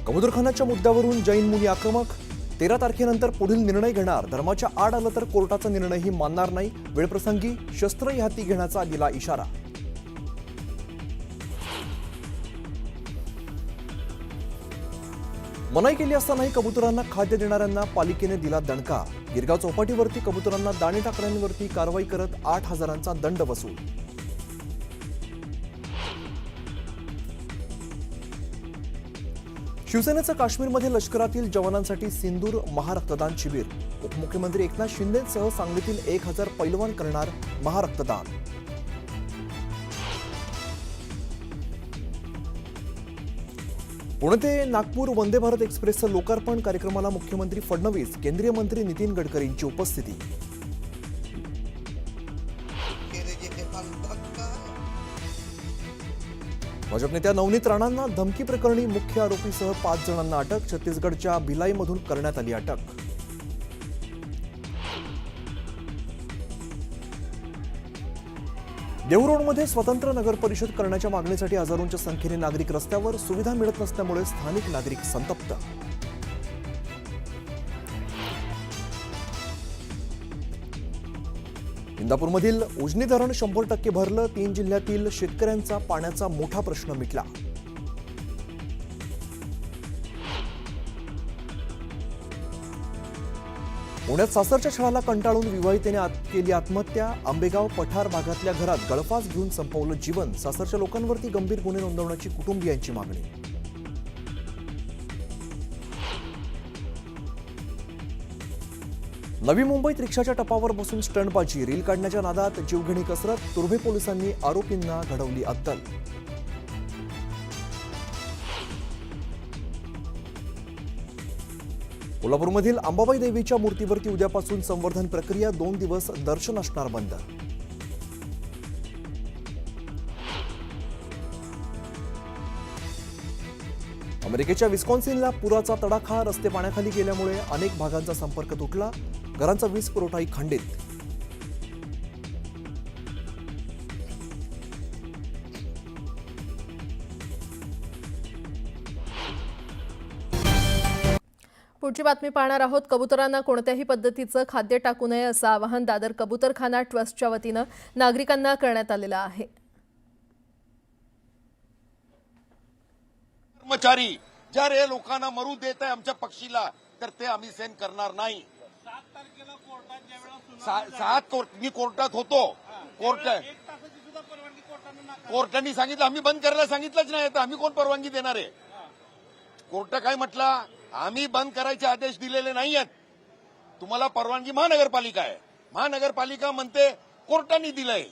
कबूतरखानाच्या मुद्द्यावरून जैन मुनी आक्रमक. 13 तारखेनंतर पुढील निर्णय घेणार. धर्माच्या आड आलं तर कोर्टाचा निर्णयही मानणार नाही. वेळप्रसंगी शस्त्रही हाती घेण्याचा दिला इशारा. मनाई केली असतानाही कबुतरांना खाद्य देणाऱ्यांना पालिकेने दिला दणका. गिरगाव चौपाटीवरती कबुतरांना दाणे टाकणाऱ्यांवरती कारवाई करत 8,000चा दंड वसूल. शिवसेनेचं काश्मीरमध्ये लष्करातील जवानांसाठी सिंदूर महारक्तदान शिबिर. उपमुख्यमंत्री एकनाथ शिंदेंसह सांगलीतील 1,000 पैलवान करणार महारक्तदान. पुणे ते नागपूर वंदे भारत एक्सप्रेसचं लोकार्पण कार्यक्रमाला मुख्यमंत्री फडणवीस, केंद्रीय मंत्री नितीन गडकरींची उपस्थिती. भाजप नेत्या नवनीत राणांना धमकी प्रकरणी मुख्य आरोपीसह 5 जणांना अटक. छत्तीसगडच्या भिलाईमधून करण्यात आली अटक. देहू-रोडमध्ये स्वतंत्र नगर परिषद करण्याच्या मागणीसाठी हजारोंच्या संख्येने नागरिक रस्त्यावर. सुविधा मिळत नसल्यामुळे स्थानिक नागरिक संतप्त. इंदापूरमधील उजनी धरण 100% भरलं. 3 जिल्ह्यातील शेतकऱ्यांचा पाण्याचा मोठा प्रश्न मिटला. पुण्यात सासरच्या छळाला कंटाळून विवाहितेने केली आत्महत्या. आंबेगाव पठार भागातल्या घरात गळफास घेऊन संपवलं जीवन. सासरच्या लोकांवरती गंभीर गुन्हे नोंदवण्याची कुटुंबियांची मागणी. नवी मुंबईत रिक्षाच्या टपावर बसून स्टंटबाजी. रील काढण्याच्या नादात जीवघेणी कसरत. तुर्भे पोलिसांनी आरोपींना घडवली अद्दल. कोल्हापूरमधील अंबाबाई देवीच्या मूर्तीवरती उद्यापासून संवर्धन प्रक्रिया. 2 दिवस दर्शन असणार बंद. अमेरिकेच्या विस्कॉन्सिनला पुराचा तडाखा. रस्ते पाण्याखाली गेल्यामुळे अनेक भागांचा संपर्क तुटला. घरांचा वीज पुरवठाही खंडित. पुढची बातमी पाहणार आहोत. कबुतरांना कोणत्याही पद्धतीचं खाद्य टाकू नये असं आवाहन दादर कबूतरखाना ट्रस्टच्या वतीनं नागरिकांना करण्यात आलेलं आहे. कर्मचारी जर हे लोकांना मरू देत आहे आमच्या पक्षीला तर ते आम्ही सहन करणार नाही. 7 मी कोर्टात होतो. कोर्टाने सांगितलं आम्ही बंद करायला सांगितलंच नाही. तर आम्ही कोण परवानगी देणार आहे? कोर्ट काय म्हटलं? आम्ही बंद करायचे आदेश दिलेले नाही आहेत. तुम्हाला परवानगी महानगरपालिका आहे. महानगरपालिका म्हणते कोर्टाने दिलंय.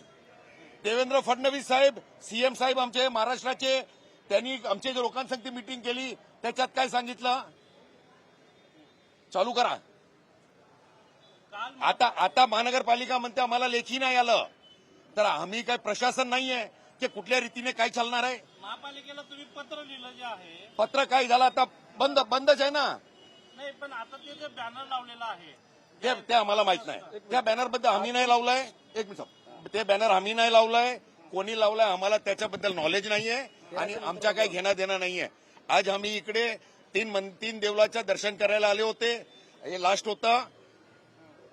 देवेंद्र फडणवीस साहेब, सीएम साहेब आमचे महाराष्ट्राचे, त्यांनी आमच्या लोकांसंगती मीटिंग केली. त्याच्यात काय सांगितलं? चालू करा. आता महानगरपालिका म्हणते आम्हाला लेखी नाही आलं. तर आम्ही काय प्रशासन नाहीये की कुठल्या रीतीने काय चालणार आहे? महापालिकेला तुम्ही पत्र लिहिलं जे आहे, पत्र काय झालं? आता बंदच आहे ना. नाही पण आता ते जे बॅनर लावलेलं आहे ते आम्हाला माहित नाही. त्या बॅनरबद्दल आम्ही नाही लावलाय. एक मिनिट, ते बॅनर आम्ही नाही लावलाय. कोणी लावलाय आम्हाला त्याच्याबद्दल नॉलेज नाहीये आणि आमच्या काय घेणं देणं नाहीये. आज आम्ही इकडे 3 देवळाचं दर्शन करायला आले होते. हे लास्ट होतं.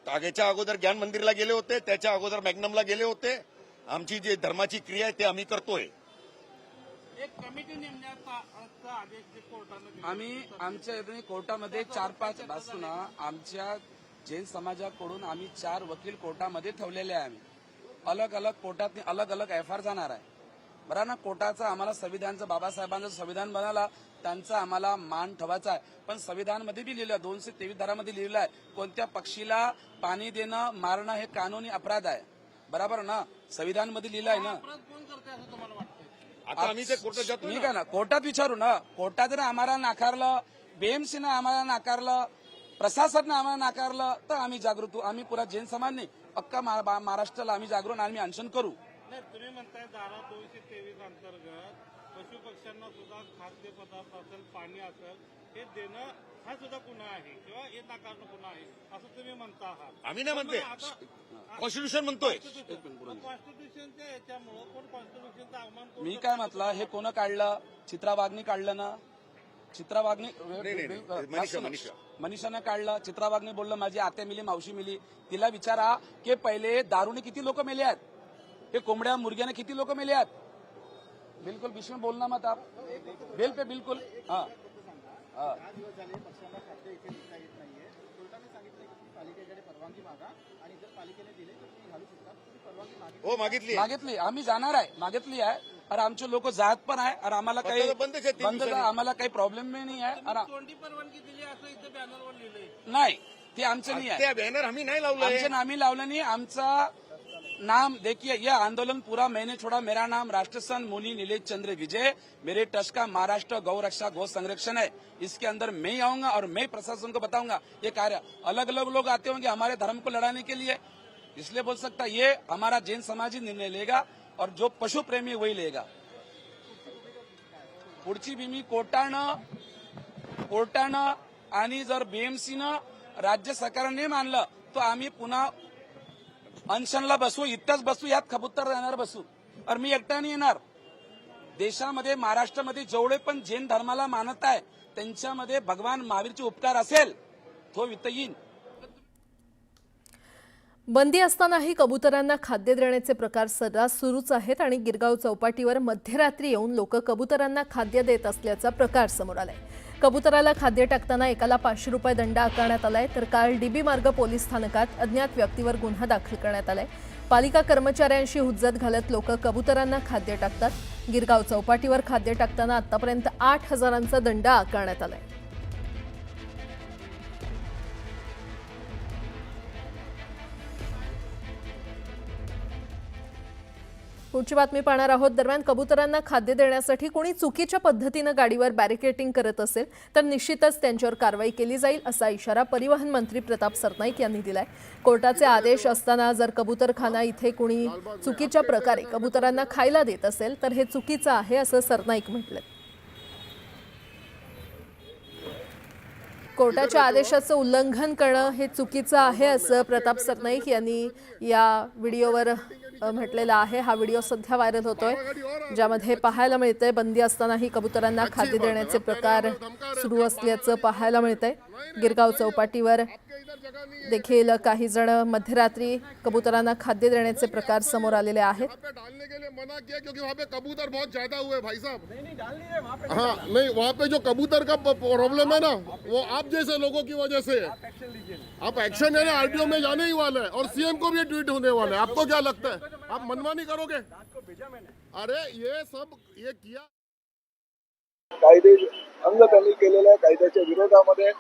याच्या अगोदर ज्ञान मंदिरला गेले होते. त्याच्या अगोदर मॅग्नमला गेले होते. आमची जी धर्माची क्रिया आहे ते आम्ही करतोय. एक कमिटी नेमण्याचा आदेश जे कोर्टाने दिला. आम्ही आमच्या कोर्टामध्ये 4-5 बसून आमच्या जैन समाजाकडून आम्ही 4 वकील कोर्टामध्ये ठेवलेले आहे. आम्ही अलग अलग कोर्टात अलग अलग एफआर जाणार आहे. बरं ना. कोर्टाचं आम्हाला संविधानचं, बाबासाहेबांचं संविधान बनाला त्यांचा आम्हाला मान ठेवायचा आहे. पण संविधानमध्ये बी लिहिलं, 223 धारामध्ये लिहिलं आहे, कोणत्या पक्षीला पाणी देणं, मारणं हे कानूनी अपराध आहे. बरोबर ना. संविधानमध्ये लिहिलं आहे ना. अपराध कोण करते असं तुम्हाला वाटतं? आता आम्ही ते कोर्टात जातो. मी काय ना कोर्टात विचारू ना. कोर्टात जर आम्हाला नाकारलं, बीएमसीनं आम्हाला नाकारलं, प्रशासनानं आम्हाला नाकारलं तर आम्ही जागृत होऊ. आम्ही पुरा जैन समाज नाही, अख्खा महाराष्ट्राला आम्ही जागरून आम्ही अनशन करू. नाही तुम्ही म्हणताय धारा 223 अंतर्गत पशु पक्ष्यांना सुद्धा खाद्यपदार्थ असेल, पाणी असेल, हे देणं हा सुद्धा गुन्हा आहे किंवा हे नाकारणं गुन्हा आहे असं तुम्ही म्हणता आहात. आम्ही नाही म्हणते. कॉन्स्टिट्यूशन म्हणतोय. कॉन्स्टिट्यूशनच्या याच्यामुळे कोण कॉन्स्टिट्यूशनचा अवमान करू मी काय म्हटलं, हे कोण काढलं? चित्रा वाघनी काढलं ना. चित्रा वाघने मनीषा. मनीषाने काढलं. चित्रा वाघने बोललं माझी आत्या मिली, मावशी मिली. तिला विचारा की पहिले दारूने किती लोक मेले आहेत, हे कोंबड्या मुर्ग्याने किती लोक मेले आहेत. बिलकुल बीच में बोलना मत आप, बेल पे बिलकुल. हाँ हाँ हो मागितली आहे. मागितली, आम्ही जाणार आहे, मागितली आहे. आणि आमचे लोक जात पण आहे आणि आम्हाला काही पत्ता तर बंदच आहे 3 बंद दिवसांनी. आम्हाला काही प्रॉब्लेम नाही आहे. आणि कोणती परवानगी दिली असं इथे बॅनरवर लिहिलंय. नाही, ते आमचं नाही आहे. त्या बॅनर आम्ही नाही लावलाय. आमचे नामी लावलं नहीं. आमचा नाम देखिए, यह आंदोलन पूरा मैंने छोड़ा. मेरा नाम राष्ट्रसन मुनि नीलेश चंद्र विजय, मेरे ट्रस्ट का महाराष्ट्र गौ रक्षा गौ संरक्षण है. इसके अंदर मैं ही आऊंगा और मैं प्रशासन को बताऊंगा ये कार्य. अलग अलग लोग आते होंगे हमारे धर्म को लड़ाने के लिए, इसलिए बोल सकता ये हमारा जैन समाज ही निर्णय लेगा और जो पशु प्रेमी वही लेगा. पुढची भूमी कोर्टानं आणि जर बीएमसीनं राज्य सरकारने मानलं तर आम्ही पुन्हा अनशनला बसू, इथंच बसू, यात कबूतर राहणार बसू. और मी एकटा नाही येणार. देशामध्ये महाराष्ट्रामध्ये जेवढे पण जैन धर्माला मानत आहे त्यांच्यामध्ये भगवान महावीरचे उपकार असेल तो इथं येईन. बंदी असतानाही कबुतरांना खाद्य देण्याचे प्रकार सर्रास सुरूच आहेत आणि गिरगाव चौपाटीवर मध्यरात्री येऊन लोक कबुतरांना खाद्य देत असल्याचा प्रकार समोर आलाय. कबुतराला खाद्य टाकताना एकाला 500 रुपये दंड आकारण्यात आलाय, तर काल डीबी मार्ग पोलीस स्थानकात अज्ञात व्यक्तीवर गुन्हा दाखल करण्यात आलाय. पालिका कर्मचाऱ्यांशी हुज्जत घालत लोक कबुतरांना खाद्य टाकतात. गिरगाव चौपाटीवर खाद्य टाकताना आतापर्यंत 8,000चा दंड आकारण्यात आलाय. पुढची बातमी पाहणार आहोत. दरम्यान कबुतरांना खाद्य देण्यासाठी कोणी चुकीच्या पद्धतीनं गाडीवर बॅरिकेटिंग करत असेल तर निश्चितच त्यांच्यावर कारवाई केली जाईल असा इशारा परिवहन मंत्री प्रताप सरनाईक यांनी दिलाय. कोर्टाचे आदेश असताना जर कबुतरखाना इथे कोणी चुकीच्या प्रकारे कबुतरांना खायला देत असेल तर हे चुकीचं आहे असं सरनाईक म्हटलं. कोर्टाच्या आदेशाचं उल्लंघन करणं हे चुकीचं आहे असं प्रताप सरनाईक यांनी या व्हिडिओवर म्हटलेलं आहे. हा व्हिडिओ सध्या व्हायरल होतोय, ज्यामध्ये पाहायला मिळतंय बंदी असतानाही कबुतरांना खाद्य देण्याचे प्रकार सुरू असल्याचं पाहायला मिळतंय. गिरगाव चौपाटीवर देखील काही जण मध्यरात्री कबुतरांना खाद्य देण्याचे प्रकार समोर आलेले आहेत. डालने के लिए मना किया क्योंकि वहाँ पे कबूतर बहुत ज्यादा हुए भाई साहब. हाँ नहीं, वहाँ पे जो कबूतर का प्रॉब्लम है ना वो आप जैसे लोगों की वजह से है. आप एक्शन है ना, आरटीओ में जाने ही वाला है और सीएम को भी ट्वीट होने वाला है. आपको क्या लगता है आप मनमानी करोगे? अरे ये सब ये किया कायदे अंग त्यांनी केलेल्या कायद्याच्या विरोधामध्ये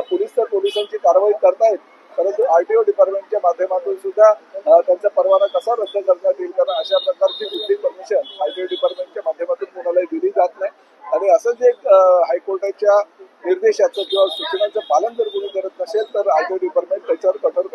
पोलीस तर पोलिसांची कारवाई करतायत, परंतु आरटीओ डिपार्टमेंटच्या माध्यमातून सुद्धा त्यांचा परवाना कसा रद्द करण्यात येईल, कारण अशा प्रकारची कुठली परमिशन आरटीओ डिपार्टमेंटच्या माध्यमातून कोणालाही दिली जात नाही. आणि असं जे हायकोर्टाच्या निर्देशाचं किंवा सूचनांचं पालन जर कोणी करत नसेल तर आरटीओ डिपार्टमेंट त्याच्यावर कठोर